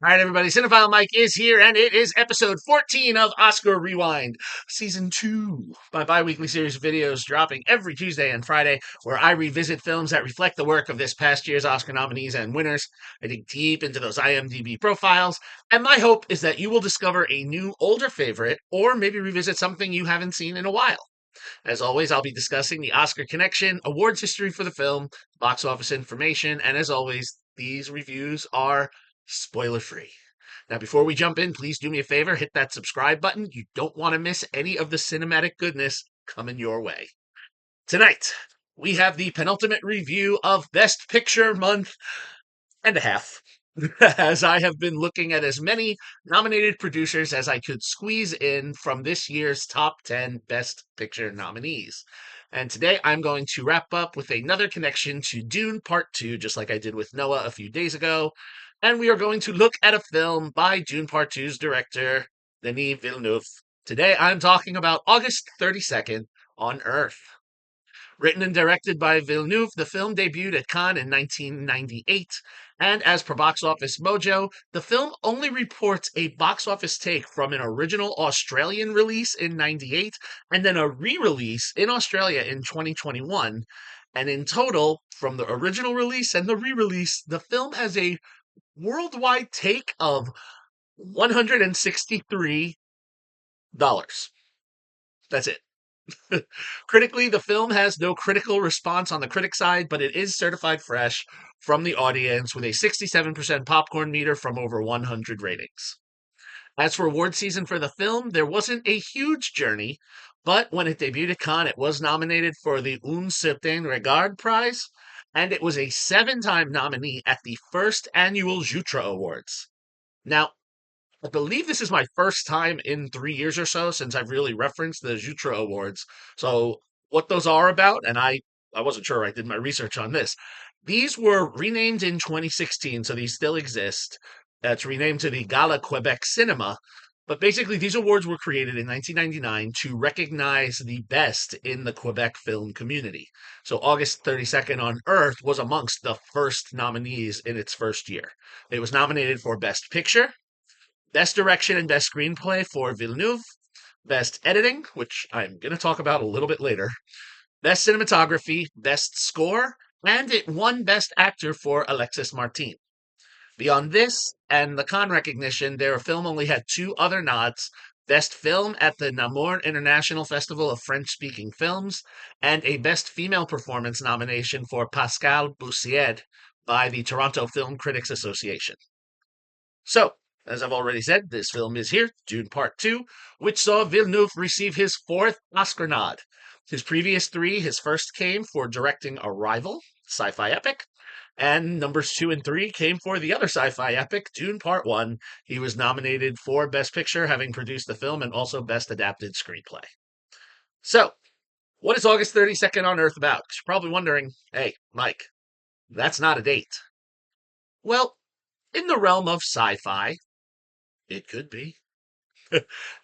All right, everybody. Cinephile Mike is here, and it is episode 14 of Oscar Rewind, season 2. My bi weekly series of videos dropping every Tuesday and Friday, where I revisit films that reflect the work of this past year's Oscar nominees and winners. I dig deep into those IMDb profiles, and my hope is that you will discover a new, older favorite, or maybe revisit something you haven't seen in a while. As always, I'll be discussing the Oscar connection, awards history for the film, box office information, and as always, these reviews are spoiler free. Now, before we jump in, please do me a favor, hit that subscribe button. You don't want to miss any of the cinematic goodness coming your way. Tonight, we have the penultimate review of Best Picture month and a half, as I have been looking at as many nominated producers as I could squeeze in from this year's top 10 Best Picture nominees. And today I'm going to wrap up with another connection to Dune Part 2, just like I did with Noah a few days ago. And we are going to look at a film by Dune Part 2's director, Denis Villeneuve. Today I'm talking about August 32nd on Earth. Written and directed by Villeneuve, the film debuted at Cannes in 1998, and as per Box Office Mojo, the film only reports a box office take from an original Australian release in 98 and then a re-release in Australia in 2021. And in total, from the original release and the re-release, the film has a worldwide take of $163. That's it. Critically, the film has no critical response on the critic side, but it is certified fresh from the audience with a 67% popcorn meter from over 100 ratings. As for award season for the film, there wasn't a huge journey, but when it debuted at Cannes, it was nominated for the Un Certain Regard Prize, and it was a 7-time nominee at the first annual Jutra Awards. Now, I believe this is my first time in 3 years or so since I've really referenced the Jutra Awards. So, what those are about, and I wasn't sure, I did my research on this. These were renamed in 2016, so these still exist. It's renamed to the Gala Quebec Cinema. But basically, these awards were created in 1999 to recognize the best in the Quebec film community. So, August 32nd on Earth was amongst the first nominees in its first year. It was nominated for Best Picture, Best Direction and Best Screenplay for Villeneuve, Best Editing, which I'm going to talk about a little bit later, Best Cinematography, Best Score, and it won Best Actor for Alexis Martin. Beyond this and the Cannes recognition, their film only had 2 other nods: Best Film at the Namur International Festival of French-Speaking Films, and a Best Female Performance nomination for Pascal Boussied by the Toronto Film Critics Association. So, as I've already said, this film is here, Dune Part 2, which saw Villeneuve receive his 4th Oscar nod. His previous 3, his first came for directing Arrival, sci-fi epic, and numbers 2 and 3 came for the other sci-fi epic, Dune Part 1. He was nominated for Best Picture, having produced the film, and also Best Adapted Screenplay. So, what is August 32nd on Earth about? You're probably wondering, hey, Mike, that's not a date. Well, in the realm of sci-fi, it could be.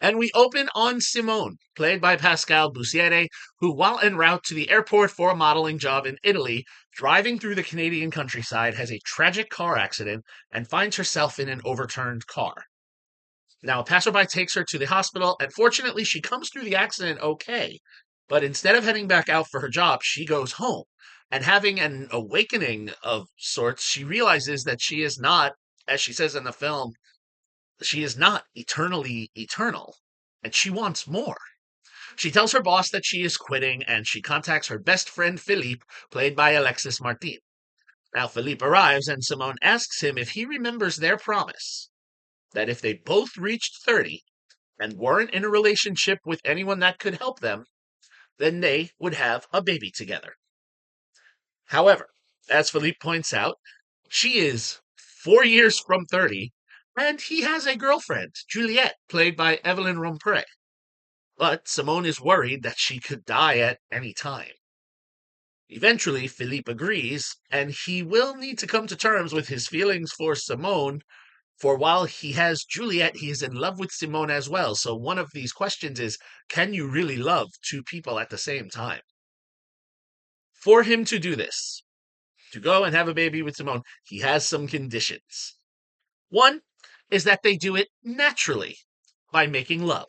And we open on Simone, played by Pascal Boussiere, who, while en route to the airport for a modeling job in Italy, driving through the Canadian countryside, has a tragic car accident and finds herself in an overturned car. Now, a passerby takes her to the hospital, and fortunately, she comes through the accident okay. But instead of heading back out for her job, she goes home. And having an awakening of sorts, she realizes that she is not, as she says in the film, she is not eternally eternal, and she wants more. She tells her boss that she is quitting, and she contacts her best friend Philippe, played by Alexis Martin. Now, Philippe arrives, and Simone asks him if he remembers their promise that if they both reached 30 and weren't in a relationship with anyone that could help them, then they would have a baby together. However, as Philippe points out, she is 4 years from 30, and he has a girlfriend, Juliette, played by Evelyn Rompre. But Simone is worried that she could die at any time. Eventually, Philippe agrees, and he will need to come to terms with his feelings for Simone, for while he has Juliette, he is in love with Simone as well. So one of these questions is, can you really love 2 people at the same time? For him to do this, to go and have a baby with Simone, he has some conditions. One, is that they do it naturally by making love.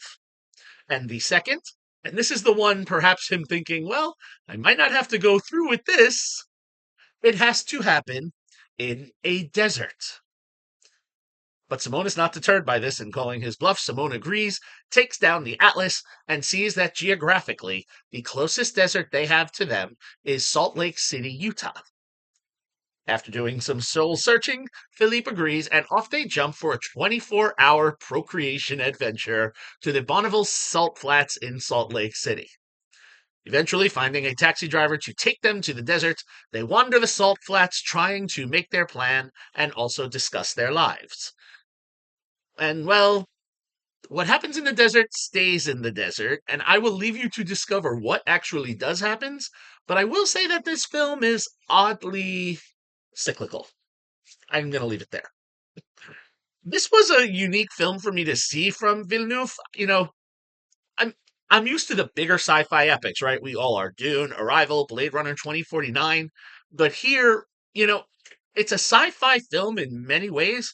And the second, and this is the one perhaps him thinking, well, I might not have to go through with this, it has to happen in a desert. But Simone is not deterred by this, and calling his bluff, Simone agrees, takes down the atlas, and sees that geographically, the closest desert they have to them is Salt Lake City, Utah. After doing some soul searching, Philippe agrees, and off they jump for a 24-hour procreation adventure to the Bonneville Salt Flats in Salt Lake City. Eventually, finding a taxi driver to take them to the desert, they wander the salt flats trying to make their plan and also discuss their lives. And well, what happens in the desert stays in the desert, and I will leave you to discover what actually does happen. But I will say that this film is oddly cyclical. I'm going to leave it there. This was a unique film for me to see from Villeneuve. I'm I'm used to the bigger sci-fi epics, right? We all are. Dune, Arrival, Blade Runner 2049. But here, it's a sci-fi film in many ways,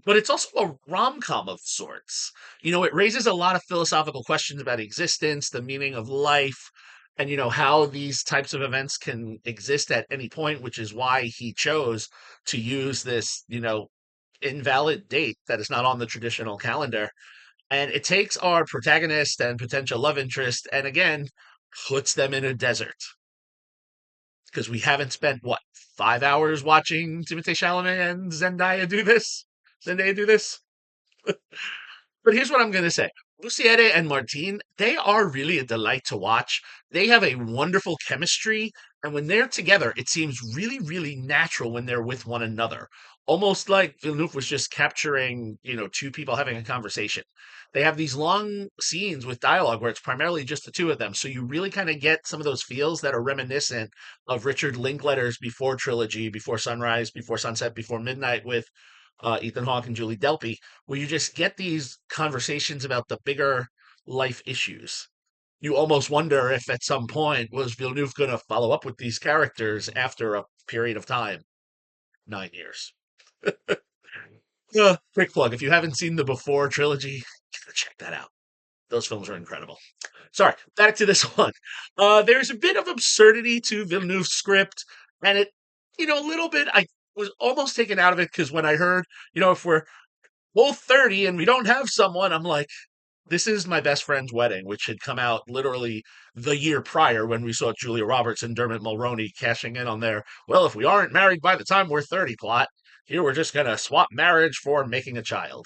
but it's also a rom-com of sorts. It raises a lot of philosophical questions about existence, the meaning of life, and how these types of events can exist at any point, which is why he chose to use this, invalid date that is not on the traditional calendar, and it takes our protagonist and potential love interest and again puts them in a desert because we haven't spent what 5 hours watching Timothée Chalamet and Zendaya do this. Zendaya do this. But here's what I'm going to say. Luciere and Martine, they are really a delight to watch. They have a wonderful chemistry, and when they're together, it seems really, really natural when they're with one another. Almost like Villeneuve was just capturing, two people having a conversation. They have these long scenes with dialogue where it's primarily just the two of them, so you really kind of get some of those feels that are reminiscent of Richard Linklater's Before trilogy, Before Sunrise, Before Sunset, Before Midnight with Ethan Hawke and Julie Delpy, where you just get these conversations about the bigger life issues. You almost wonder if at some point was Villeneuve going to follow up with these characters after a period of time. 9 years. Quick plug. If you haven't seen the Before trilogy, check that out. Those films are incredible. Sorry, back to this one. There's a bit of absurdity to Villeneuve's script, and a little bit, I was almost taken out of it because when I heard, if we're both 30 and we don't have someone, I'm like, this is my best friend's wedding, which had come out literally the year prior when we saw Julia Roberts and Dermot Mulroney cashing in on their, well, if we aren't married by the time we're 30 plot, here we're just going to swap marriage for making a child.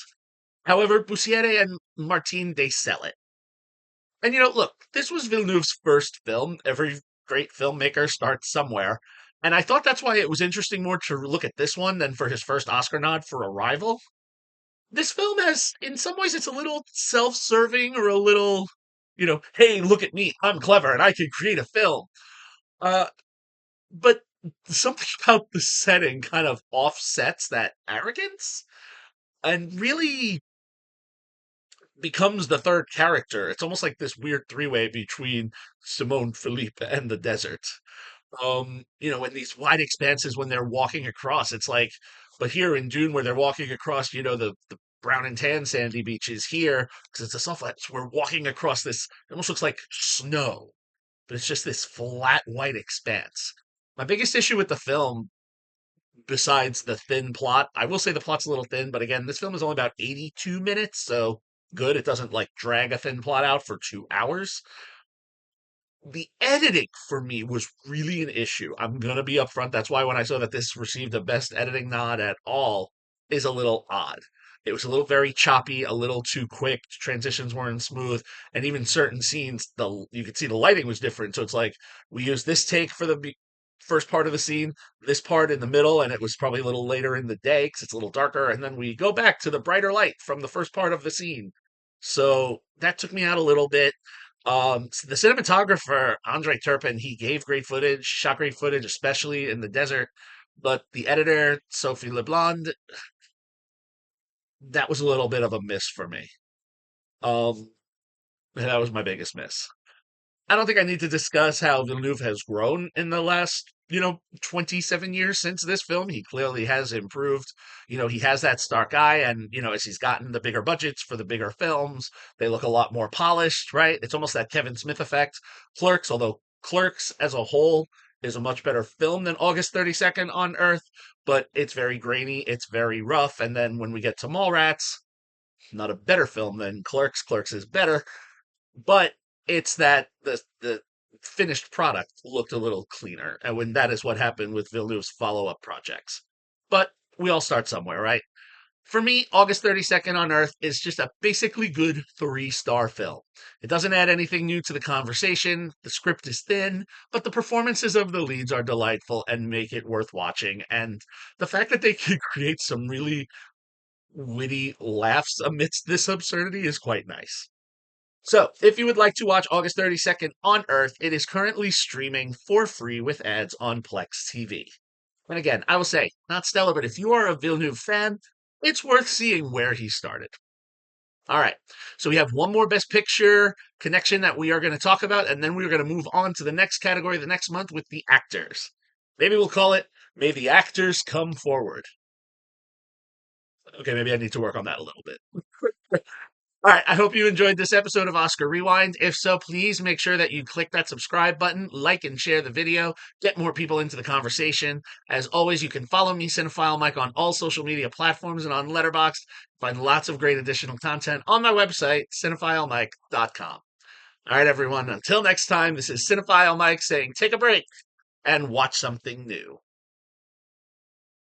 However, Bussiere and Martine, they sell it. And look, this was Villeneuve's first film. Every great filmmaker starts somewhere. And I thought that's why it was interesting more to look at this one than for his first Oscar nod for Arrival. This film has, in some ways, it's a little self serving or a little, hey, look at me, I'm clever and I can create a film. Uh, but something about the setting kind of offsets that arrogance and really becomes the third character. It's almost like this weird three-way between Simone, Philippe, and the desert. In these wide expanses when they're walking across, it's like, but here in Dune where they're walking across, the brown and tan sandy beaches here, because it's a soft flat, so we're walking across this, it almost looks like snow, but it's just this flat white expanse. My biggest issue with the film, besides the thin plot, I will say the plot's a little thin, but again, this film is only about 82 minutes, so good. It doesn't like drag a thin plot out for 2 hours. The editing for me was really an issue. I'm gonna be upfront. That's why when I saw that this received a best editing nod at all, is a little odd. It was a little very choppy, a little too quick. Transitions weren't smooth, and even certain scenes, the you could see the lighting was different. So it's like we used this take for the first part of the scene, this part in the middle, and it was probably a little later in the day because it's a little darker, and then we go back to the brighter light from the first part of the scene. So that took me out a little bit. The cinematographer, Andre Turpin, he gave great footage, shot great footage, especially in the desert. But the editor, Sophie Leblond, that was a little bit of a miss for me. Um, that was my biggest miss. I don't think I need to discuss how Villeneuve has grown in the last 27 years since this film. He clearly has improved. He has that stark eye, and, as he's gotten the bigger budgets for the bigger films, they look a lot more polished, right? It's almost that Kevin Smith effect. Clerks, although Clerks as a whole is a much better film than August 32nd on Earth, but it's very grainy, it's very rough. And then when we get to Mallrats, not a better film than Clerks. Clerks is better, but it's that the finished product looked a little cleaner, and when that is what happened with Villeneuve's follow-up projects. But we all start somewhere, right? For me, August 32nd on Earth is just a basically good 3-star film. It doesn't add anything new to the conversation, the script is thin, but the performances of the leads are delightful and make it worth watching. And the fact that they can create some really witty laughs amidst this absurdity is quite nice. So, if you would like to watch August 32nd on Earth, it is currently streaming for free with ads on Plex TV. And again, I will say, not stellar, but if you are a Villeneuve fan, it's worth seeing where he started. All right, so we have one more Best Picture connection that we are going to talk about, and then we're going to move on to the next category the next month with the actors. Maybe we'll call it May the Actors Come Forward. Okay, maybe I need to work on that a little bit. All right, I hope you enjoyed this episode of Oscar Rewind. If so, please make sure that you click that subscribe button, like and share the video, get more people into the conversation. As always, you can follow me, Cinephile Mike, on all social media platforms and on Letterboxd. Find lots of great additional content on my website, cinephilemike.com. All right, everyone, until next time, this is Cinephile Mike saying take a break and watch something new.